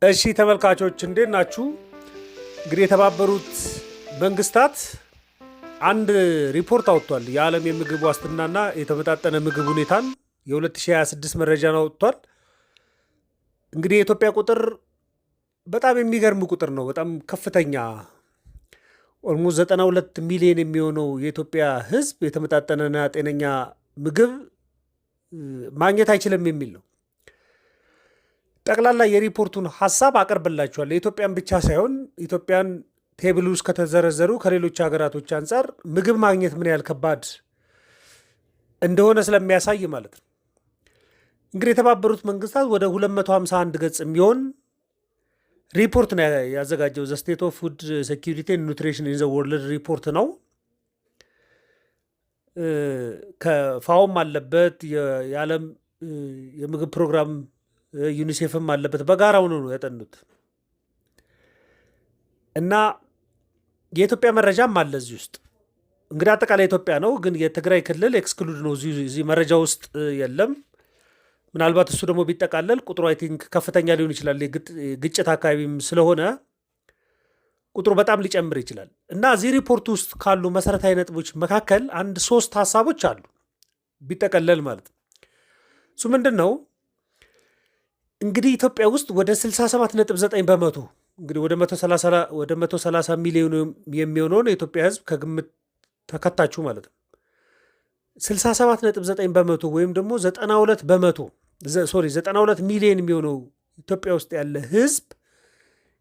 እሺ ተመልካቾች እንዴት ናችሁ? እንግዲህ የተባበሩት መንግስታት አንድ ሪፖርት አውጥቷል። የዓለም የምግብ ዋስትናና የተመጣጠነ ምግብ ሁኔታን የ2026 መረጃን አውጥቷል። እንግዲህ የኢትዮጵያ ቁጥር በጣም የሚገርም ቁጥር ነው። በጣም ከፍተኛ ኦልሞስት 92 ሚሊዮን የሚሆነው የኢትዮጵያ ሕዝብ የተመጣጠነና ጤነኛ ምግብ ማግኘት አይችልም የሚል ነው። ጠቅላላ የሪፖርቱን ሀሳብ አቀርብላችኋል። የኢትዮጵያን ብቻ ሳይሆን ኢትዮጵያን ቴብል ውስጥ ከተዘረዘሩ ከሌሎች ሀገራቶች አንጻር ምግብ ማግኘት ምን ያህል ከባድ እንደሆነ ስለሚያሳይ ማለት ነው። እንግዲህ የተባበሩት መንግስታት ወደ 251 ገጽ የሚሆን ሪፖርት ነው ያዘጋጀው። ዘ ስቴት ኦፍ ፉድ ሴኪሪቲ ኤንድ ኑትሪሽን ኢን ዘ ወርልድ ሪፖርት ነው። ከፋኦም አለበት፣ የዓለም የምግብ ፕሮግራም ዩኒሴፍም አለበት። በጋራ ሆነው ነው ያጠኑት እና የኢትዮጵያ መረጃም አለ እዚህ ውስጥ። እንግዲህ አጠቃላይ ኢትዮጵያ ነው፣ ግን የትግራይ ክልል ኤክስክሉድ ነው፣ እዚህ መረጃ ውስጥ የለም። ምናልባት እሱ ደግሞ ቢጠቃለል ቁጥሩ አይ ቲንክ ከፍተኛ ሊሆን ይችላል። ግጭት አካባቢም ስለሆነ ቁጥሩ በጣም ሊጨምር ይችላል። እና እዚህ ሪፖርት ውስጥ ካሉ መሰረታዊ ነጥቦች መካከል አንድ 3 ሀሳቦች አሉ ቢጠቀለል ማለት ነው። እሱ ምንድን ነው? እንግዲህ ኢትዮጵያ ውስጥ ወደ 67.9 በመቶ እንግዲህ ወደ 130 ሚሊዮን የሚሆነውን የኢትዮጵያ ሕዝብ ከግምት ተከታችሁ ማለት ነው 67.9 በመቶ ወይም ደግሞ 92 ሚሊዮን የሚሆነው ኢትዮጵያ ውስጥ ያለ ሕዝብ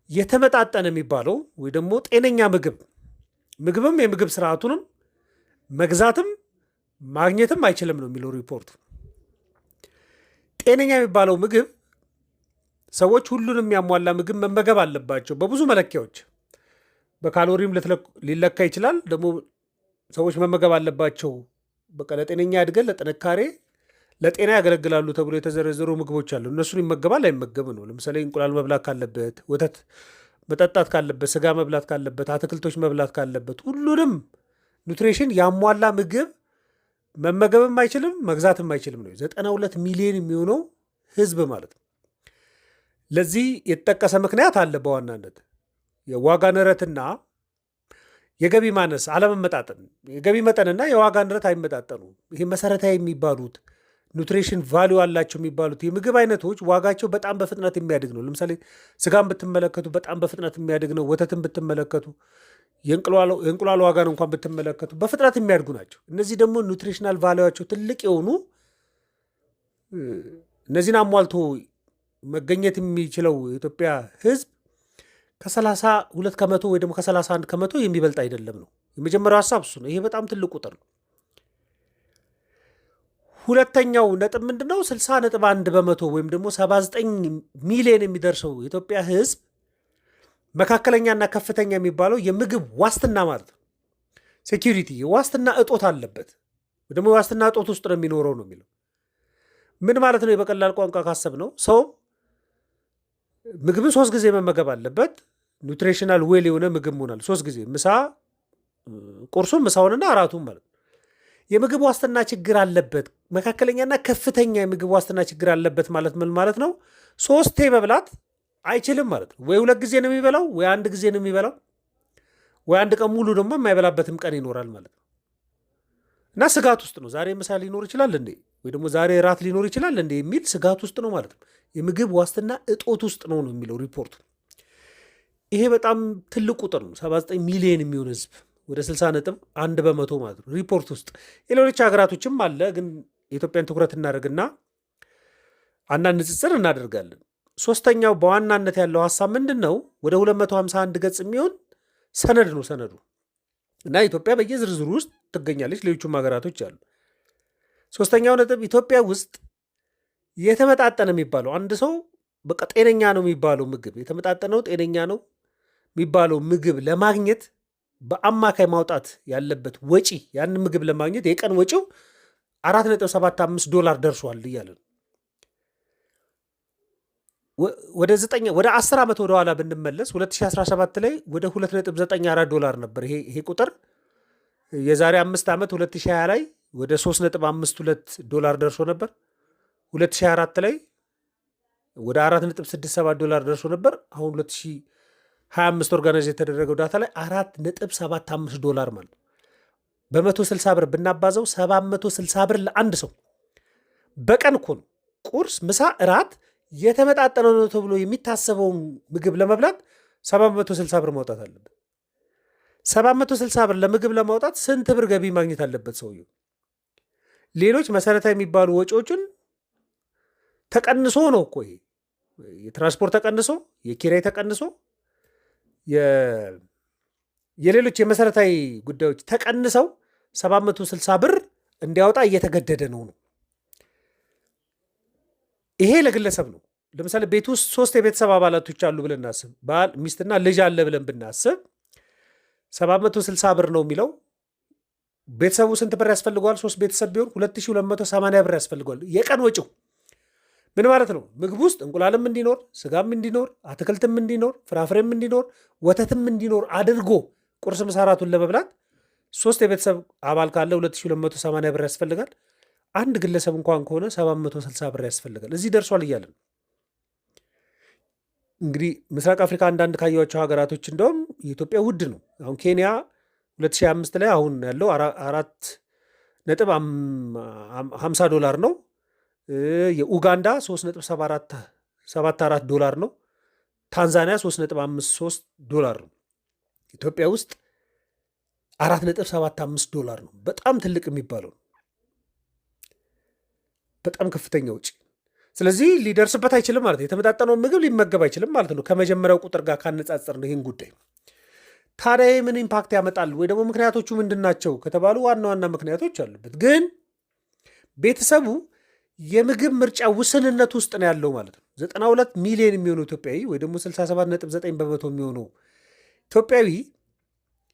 የተመጣጠነ የሚባለው ወይ ደግሞ ጤነኛ ምግብም የምግብ ስርዓቱንም መግዛትም ማግኘትም አይችልም ነው የሚለው ሪፖርቱ። ጤነኛ የሚባለው ምግብ ሰዎች ሁሉንም የሚያሟላ ምግብ መመገብ አለባቸው በብዙ መለኪያዎች። በካሎሪም ሊለካ ይችላል። ደግሞ ሰዎች መመገብ አለባቸው በቃ ለጤነኛ እድገት፣ ለጥንካሬ፣ ለጤና ያገለግላሉ ተብሎ የተዘረዘሩ ምግቦች አሉ። እነሱን ይመገባል አይመገብ ነው። ለምሳሌ እንቁላል መብላት ካለበት፣ ወተት መጠጣት ካለበት፣ ስጋ መብላት ካለበት፣ አትክልቶች መብላት ካለበት፣ ሁሉንም ኑትሪሽን ያሟላ ምግብ መመገብም አይችልም መግዛትም አይችልም ነው 92 ሚሊዮን የሚሆነው ህዝብ ማለት ነው። ለዚህ የተጠቀሰ ምክንያት አለ። በዋናነት የዋጋ ንረትና የገቢ ማነስ አለመመጣጠን፣ የገቢ መጠንና የዋጋ ንረት አይመጣጠኑ። ይሄ መሰረታዊ የሚባሉት ኑትሪሽን ቫሊዩ አላቸው የሚባሉት የምግብ አይነቶች ዋጋቸው በጣም በፍጥነት የሚያድግ ነው። ለምሳሌ ስጋን ብትመለከቱ በጣም በፍጥነት የሚያድግ ነው። ወተትን ብትመለከቱ፣ የእንቁላል ዋጋን እንኳን ብትመለከቱ በፍጥነት የሚያድጉ ናቸው። እነዚህ ደግሞ ኑትሪሽናል ቫሊዩቸው ትልቅ የሆኑ እነዚህን አሟልቶ መገኘት የሚችለው የኢትዮጵያ ህዝብ ከ32 ከመቶ ወይ ደግሞ ከ31 ከመቶ የሚበልጥ አይደለም ነው የመጀመሪያው ሀሳብ እሱ ነው። ይሄ በጣም ትልቅ ቁጥር ነው። ሁለተኛው ነጥብ ምንድነው? 60.1 በመቶ ወይም ደግሞ 79 ሚሊዮን የሚደርሰው የኢትዮጵያ ህዝብ መካከለኛና ከፍተኛ የሚባለው የምግብ ዋስትና ማለት ነው ሴኪሪቲ የዋስትና እጦት አለበት፣ ወይ ደግሞ የዋስትና እጦት ውስጥ ነው የሚኖረው ነው የሚለው። ምን ማለት ነው? በቀላል ቋንቋ ካሰብ ነው ሰው ምግብን 3 ጊዜ መመገብ አለበት። ኑትሪሽናል ዌል የሆነ ምግብ መሆናል 3 ጊዜ ምሳ፣ ቁርሱን፣ ምሳውንና እራቱን ማለት ነው። የምግብ ዋስትና ችግር አለበት፣ መካከለኛና ከፍተኛ የምግብ ዋስትና ችግር አለበት ማለት ምን ማለት ነው? 3 መብላት አይችልም ማለት ነው። ወይ 2 ጊዜ ነው የሚበላው፣ ወይ 1 ጊዜ ነው የሚበላው፣ ወይ 1 ቀን ሙሉ ደግሞ የማይበላበትም ቀን ይኖራል ማለት ነው። እና ስጋት ውስጥ ነው። ዛሬ ምሳ ሊኖር ይችላል እንዴ ወይ ደግሞ ዛሬ ራት ሊኖር ይችላል እንዴ የሚል ስጋት ውስጥ ነው ማለት ነው። የምግብ ዋስትና እጦት ውስጥ ነው የሚለው ሪፖርቱ። ይሄ በጣም ትልቅ ቁጥር ነው። 79 ሚሊዮን የሚሆን ህዝብ ወደ 60.1 በመቶ ማለት ነው ሪፖርት ውስጥ። የሌሎች ሀገራቶችም አለ፣ ግን የኢትዮጵያን ትኩረት እናደርግና አንዳንድ ንጽጽር እናደርጋለን። ሶስተኛው በዋናነት ያለው ሀሳብ ምንድን ነው? ወደ 251 ገጽ የሚሆን ሰነድ ነው ሰነዱ እና ኢትዮጵያ በየዝርዝሩ ውስጥ ትገኛለች። ሌሎቹም ሀገራቶች አሉ። ሶስተኛው ነጥብ ኢትዮጵያ ውስጥ የተመጣጠነ የሚባለው አንድ ሰው በቃ ጤነኛ ነው የሚባለው ምግብ የተመጣጠነው ጤነኛ ነው የሚባለው ምግብ ለማግኘት በአማካይ ማውጣት ያለበት ወጪ ያንን ምግብ ለማግኘት የቀን ወጪው $4.75 ደርሷል እያለ ነው። ወደ 10 ዓመት ወደ ኋላ ብንመለስ 2017 ላይ ወደ $2.94 ነበር ይሄ ቁጥር። የዛሬ 5 ዓመት 2020 ላይ ወደ $3.52 ደርሶ ነበር። 2024 ላይ ወደ $4.67 ደርሶ ነበር። አሁን 2025 ኦርጋናይዝ የተደረገው ዳታ ላይ $4.75 ማለት ነው። በ160 ብር ብናባዘው 760 ብር ለአንድ ሰው በቀን እኮ ነው። ቁርስ፣ ምሳ፣ እራት የተመጣጠነ ነው ተብሎ የሚታሰበውን ምግብ ለመብላት 760 ብር ማውጣት አለበት። 760 ብር ለምግብ ለማውጣት ስንት ብር ገቢ ማግኘት አለበት ሰውየው? ሌሎች መሰረታዊ የሚባሉ ወጪዎችን ተቀንሶ ነው እኮ ይሄ የትራንስፖርት ተቀንሶ፣ የኪራይ ተቀንሶ፣ የሌሎች የመሰረታዊ ጉዳዮች ተቀንሰው 760 ብር እንዲያወጣ እየተገደደ ነው። ይሄ ለግለሰብ ነው። ለምሳሌ ቤት ውስጥ 3 የቤተሰብ አባላቶች አሉ ብለን እናስብ። ባል፣ ሚስትና ልጅ አለ ብለን ብናስብ 760 ብር ነው የሚለው። ቤተሰቡ ስንት ብር ያስፈልገዋል? 3 ቤተሰብ ቢሆን 2280 ብር ያስፈልገዋል። የቀን ወጪው ምን ማለት ነው? ምግብ ውስጥ እንቁላልም እንዲኖር፣ ስጋም እንዲኖር፣ አትክልትም እንዲኖር፣ ፍራፍሬም እንዲኖር፣ ወተትም እንዲኖር አድርጎ ቁርስ ምሳ እራቱን ለመብላት 3 የቤተሰብ አባል ካለ 2280 ብር ያስፈልጋል። አንድ ግለሰብ እንኳን ከሆነ 760 ብር ያስፈልጋል። እዚህ ደርሷል እያለን እንግዲህ ምስራቅ አፍሪካ አንዳንድ ካየኋቸው ሀገራቶች እንደውም የኢትዮጵያ ውድ ነው። አሁን ኬንያ 2025 ላይ አሁን ያለው $4.50 ነው። የኡጋንዳ $3.74 ነው። ታንዛኒያ $3.53 ነው። ኢትዮጵያ ውስጥ $4.75 ነው። በጣም ትልቅ የሚባለው ነው። በጣም ከፍተኛ ውጪ። ስለዚህ ሊደርስበት አይችልም ማለት ነው። የተመጣጠነውን ምግብ ሊመገብ አይችልም ማለት ነው። ከመጀመሪያው ቁጥር ጋር ካነጻጸር ነው ይህን ጉዳይ። ታዲያ ምን ኢምፓክት ያመጣል ወይ ደግሞ ምክንያቶቹ ምንድን ናቸው ከተባሉ ዋና ዋና ምክንያቶች አሉበት። ግን ቤተሰቡ የምግብ ምርጫ ውስንነት ውስጥ ነው ያለው ማለት ነው። 92 ሚሊዮን የሚሆኑ ኢትዮጵያዊ ወይ ደግሞ 67.9% የሚሆነው ኢትዮጵያዊ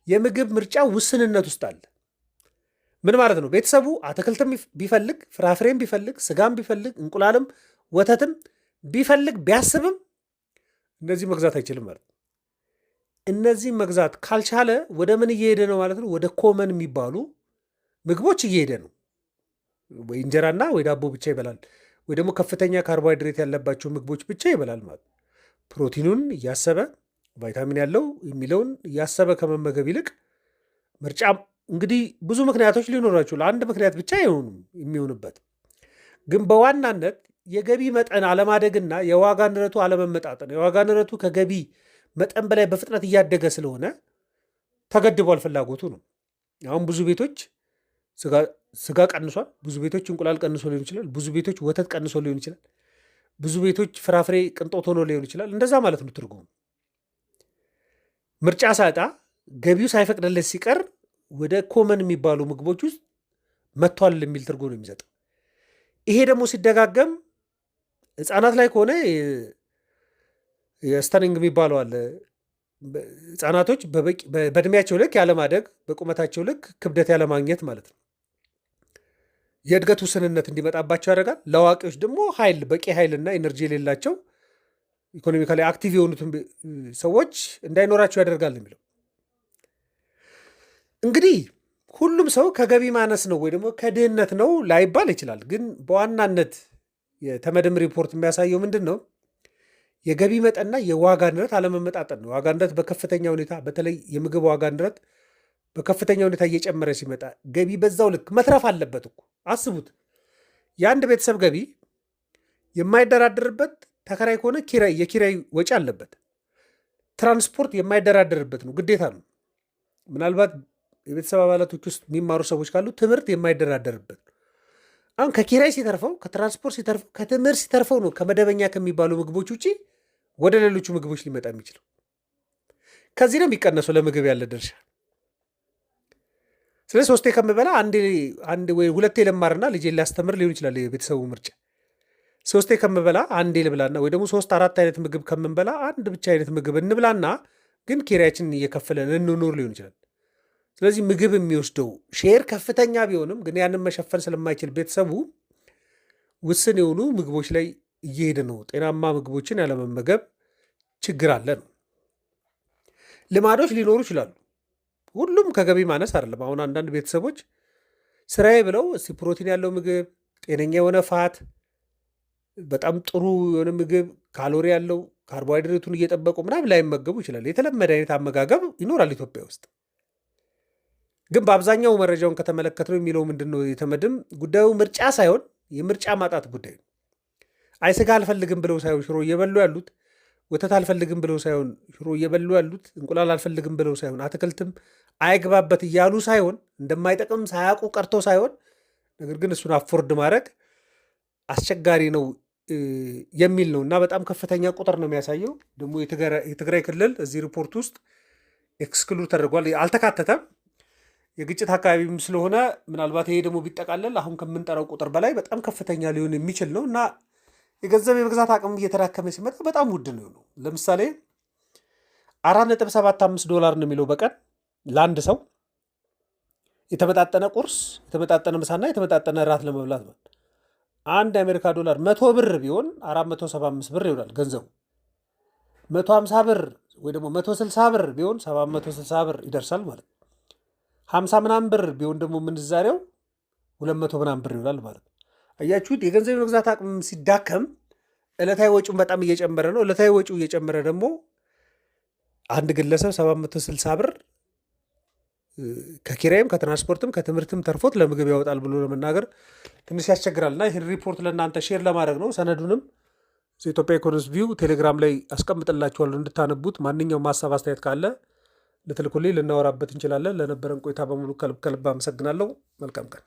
የምግብ ምርጫ ውስንነት ውስጥ አለ። ምን ማለት ነው? ቤተሰቡ አትክልትም ቢፈልግ፣ ፍራፍሬም ቢፈልግ፣ ስጋም ቢፈልግ፣ እንቁላልም ወተትም ቢፈልግ ቢያስብም እነዚህ መግዛት አይችልም ማለት ነው። እነዚህ መግዛት ካልቻለ ወደ ምን እየሄደ ነው ማለት ነው? ወደ ኮመን የሚባሉ ምግቦች እየሄደ ነው። ወይ እንጀራና ወይ ዳቦ ብቻ ይበላል፣ ወይ ደግሞ ከፍተኛ ካርቦሃይድሬት ያለባቸው ምግቦች ብቻ ይበላል ማለት ነው። ፕሮቲኑን እያሰበ ቫይታሚን ያለው የሚለውን እያሰበ ከመመገብ ይልቅ ምርጫ እንግዲህ ብዙ ምክንያቶች ሊኖራቸው ለአንድ ምክንያት ብቻ አይሆኑም የሚሆንበት። ግን በዋናነት የገቢ መጠን አለማደግና የዋጋ ንረቱ አለመመጣጠን፣ የዋጋ ንረቱ ከገቢ መጠን በላይ በፍጥነት እያደገ ስለሆነ ተገድቧል ፍላጎቱ ነው። አሁን ብዙ ቤቶች ስጋ ቀንሷል። ብዙ ቤቶች እንቁላል ቀንሶ ሊሆን ይችላል። ብዙ ቤቶች ወተት ቀንሶ ሊሆን ይችላል። ብዙ ቤቶች ፍራፍሬ ቅንጦት ሆኖ ሊሆን ይችላል። እንደዛ ማለት ነው ትርጉሙ። ምርጫ ሳጣ ገቢው ሳይፈቅድለት ሲቀር ወደ ኮመን የሚባሉ ምግቦች ውስጥ መጥቷል የሚል ትርጉም ነው የሚሰጠው። ይሄ ደግሞ ሲደጋገም ህፃናት ላይ ከሆነ የስተኒንግ የሚባለው አለ። ህፃናቶች በእድሜያቸው ልክ ያለማደግ፣ በቁመታቸው ልክ ክብደት ያለማግኘት ማለት ነው። የእድገት ውስንነት እንዲመጣባቸው ያደርጋል። ለአዋቂዎች ደግሞ በቂ ኃይልና ኤነርጂ የሌላቸው ኢኮኖሚካሊ አክቲቭ የሆኑትን ሰዎች እንዳይኖራቸው ያደርጋል የሚለው እንግዲህ ሁሉም ሰው ከገቢ ማነስ ነው ወይ ደግሞ ከድህነት ነው ላይባል ይችላል። ግን በዋናነት የተመድም ሪፖርት የሚያሳየው ምንድን ነው? የገቢ መጠንና የዋጋ ንረት አለመመጣጠን ነው። ዋጋ ንረት በከፍተኛ ሁኔታ በተለይ የምግብ ዋጋ ንረት በከፍተኛ ሁኔታ እየጨመረ ሲመጣ ገቢ በዛው ልክ መትረፍ አለበት እኮ። አስቡት፣ የአንድ ቤተሰብ ገቢ የማይደራደርበት ተከራይ ከሆነ የኪራይ ወጪ አለበት። ትራንስፖርት የማይደራደርበት ነው፣ ግዴታ ነው። ምናልባት የቤተሰብ አባላቶች ውስጥ የሚማሩ ሰዎች ካሉ ትምህርት የማይደራደርበት ነው። አሁን ከኪራይ ሲተርፈው፣ ከትራንስፖርት ሲተርፈው፣ ከትምህርት ሲተርፈው ነው ከመደበኛ ከሚባሉ ምግቦች ውጭ ወደ ሌሎቹ ምግቦች ሊመጣ የሚችለው። ከዚህ ነው የሚቀነሰው ለምግብ ያለ ድርሻ። ስለዚህ 3 ከምበላ አንድ ወይ 2 ልማርና ልጄን ሊያስተምር ሊሆን ይችላል የቤተሰቡ ምርጫ። 3 ከምበላ 1 ልብላና ወይ ደግሞ 3-4 አይነት ምግብ ከምንበላ አንድ ብቻ አይነት ምግብ እንብላና ግን ኪራያችንን እየከፈለን እንኖር ሊሆን ይችላል። ስለዚህ ምግብ የሚወስደው ሼር ከፍተኛ ቢሆንም ግን ያንን መሸፈን ስለማይችል ቤተሰቡ ውስን የሆኑ ምግቦች ላይ እየሄደ ነው። ጤናማ ምግቦችን ያለመመገብ ችግር አለ ነው። ልማዶች ሊኖሩ ይችላሉ። ሁሉም ከገቢ ማነስ አይደለም። አሁን አንዳንድ ቤተሰቦች ስራዬ ብለው ፕሮቲን ያለው ምግብ፣ ጤነኛ የሆነ ፋት፣ በጣም ጥሩ የሆነ ምግብ ካሎሪ ያለው ካርቦሃይድሬቱን እየጠበቁ ምናምን ላይመገቡ ይችላል። የተለመደ አይነት አመጋገብ ይኖራል ኢትዮጵያ ውስጥ። ግን በአብዛኛው መረጃውን ከተመለከትነው የሚለው ምንድን ነው? የተመድም ጉዳዩ ምርጫ ሳይሆን የምርጫ ማጣት ጉዳይ ነው። አይ ስጋ አልፈልግም ብለው ሳይሆን ሽሮ እየበሉ ያሉት፣ ወተት አልፈልግም ብለው ሳይሆን ሽሮ እየበሉ ያሉት፣ እንቁላል አልፈልግም ብለው ሳይሆን አትክልትም አይግባበት እያሉ ሳይሆን እንደማይጠቅም ሳያውቁ ቀርቶ ሳይሆን ነገር ግን እሱን አፎርድ ማድረግ አስቸጋሪ ነው የሚል ነው እና በጣም ከፍተኛ ቁጥር ነው የሚያሳየው። ደግሞ የትግራይ ክልል እዚህ ሪፖርት ውስጥ ኤክስክሉድ ተደርጓል፣ አልተካተተም። የግጭት አካባቢም ስለሆነ ምናልባት ይሄ ደግሞ ቢጠቃለል አሁን ከምንጠራው ቁጥር በላይ በጣም ከፍተኛ ሊሆን የሚችል ነው እና የገንዘብ የመግዛት አቅም እየተዳከመ ሲመጣ በጣም ውድ ነው ነው። ለምሳሌ $4.75 ነው የሚለው በቀን ለአንድ ሰው የተመጣጠነ ቁርስ፣ የተመጣጠነ ምሳና የተመጣጠነ እራት ለመብላት ነው። አንድ የአሜሪካ ዶላር 100 ብር ቢሆን 475 ብር ይሆናል ገንዘቡ። 150 ብር ወይ ደግሞ 160 ብር ቢሆን 760 ብር ይደርሳል ማለት ነው። 50 ምናምን ብር ቢሆን ደግሞ ምንዛሬው 200 ምናምን ብር ይሆናል ማለት ነው። አያችሁት? የገንዘብ የመግዛት አቅም ሲዳከም ዕለታዊ ወጪውን በጣም እየጨመረ ነው። ዕለታዊ ወጪው እየጨመረ ደግሞ አንድ ግለሰብ 760 ብር ከኪራይም ከትራንስፖርትም ከትምህርትም ተርፎት ለምግብ ያወጣል ብሎ ለመናገር ትንሽ ያስቸግራልና ይህን ሪፖርት ለእናንተ ሼር ለማድረግ ነው። ሰነዱንም ኢትዮጵያ ኢኮኖሚስት ቪው ቴሌግራም ላይ አስቀምጥላችኋለሁ እንድታነቡት። ማንኛውም ሀሳብ አስተያየት ካለ ልትልኩልኝ ልናወራበት እንችላለን። ለነበረን ቆይታ በሙሉ ከልብ አመሰግናለሁ። መልካም ቀን።